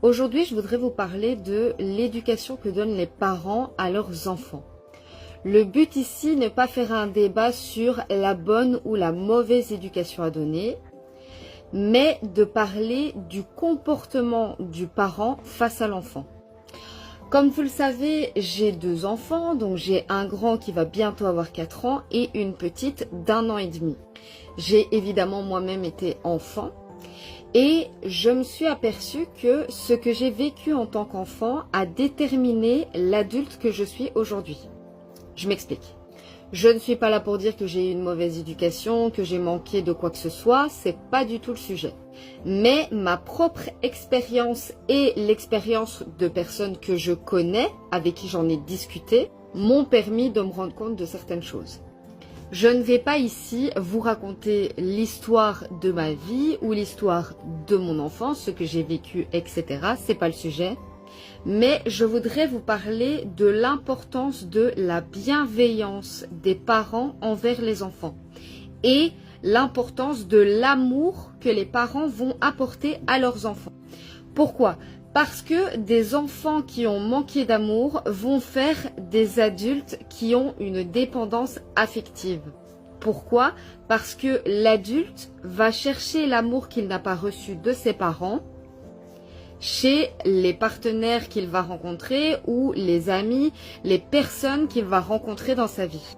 Aujourd'hui, je voudrais vous parler de l'éducation que donnent les parents à leurs enfants. Le but ici n'est pas faire un débat sur la bonne ou la mauvaise éducation à donner, mais de parler du comportement du parent face à l'enfant. Comme vous le savez, j'ai 2 enfants, donc j'ai un grand qui va bientôt avoir 4 ans et une petite d'1 an et demi. J'ai évidemment moi-même été enfant. Et je me suis aperçue que ce que j'ai vécu en tant qu'enfant a déterminé l'adulte que je suis aujourd'hui. Je m'explique. Je ne suis pas là pour dire que j'ai eu une mauvaise éducation, que j'ai manqué de quoi que ce soit, c'est pas du tout le sujet. Mais ma propre expérience et l'expérience de personnes que je connais, avec qui j'en ai discuté, m'ont permis de me rendre compte de certaines choses. Je ne vais pas ici vous raconter l'histoire de ma vie ou l'histoire de mon enfance, ce que j'ai vécu, etc. C'est pas le sujet. Mais je voudrais vous parler de l'importance de la bienveillance des parents envers les enfants et l'importance de l'amour que les parents vont apporter à leurs enfants. Pourquoi ? Parce que des enfants qui ont manqué d'amour vont faire des adultes qui ont une dépendance affective. Pourquoi ? Parce que l'adulte va chercher l'amour qu'il n'a pas reçu de ses parents chez les partenaires qu'il va rencontrer ou les amis, les personnes qu'il va rencontrer dans sa vie.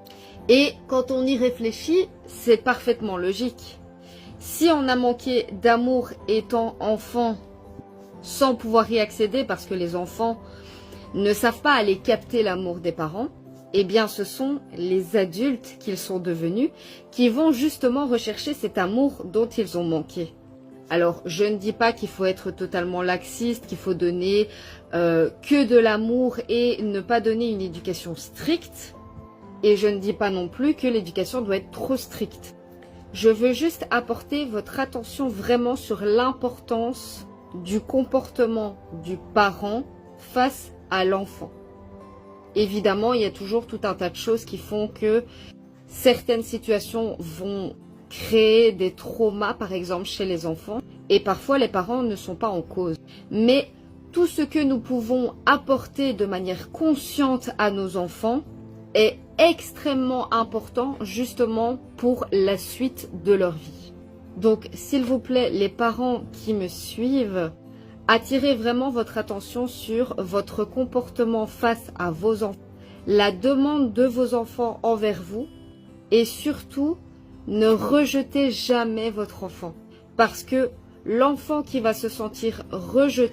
Et quand on y réfléchit, c'est parfaitement logique. Si on a manqué d'amour étant enfant, sans pouvoir y accéder parce que les enfants ne savent pas aller capter l'amour des parents, eh bien ce sont les adultes qu'ils sont devenus qui vont justement rechercher cet amour dont ils ont manqué. Alors je ne dis pas qu'il faut être totalement laxiste, qu'il faut donner que de l'amour et ne pas donner une éducation stricte. Et je ne dis pas non plus que l'éducation doit être trop stricte. Je veux juste apporter votre attention vraiment sur l'importance du comportement du parent face à l'enfant. Évidemment, il y a toujours tout un tas de choses qui font que certaines situations vont créer des traumas, par exemple, chez les enfants. Et parfois, les parents ne sont pas en cause. Mais tout ce que nous pouvons apporter de manière consciente à nos enfants est extrêmement important, justement, pour la suite de leur vie. Donc, s'il vous plaît, les parents qui me suivent, attirez vraiment votre attention sur votre comportement face à vos enfants, la demande de vos enfants envers vous et surtout, ne rejetez jamais votre enfant parce que l'enfant qui va se sentir rejeté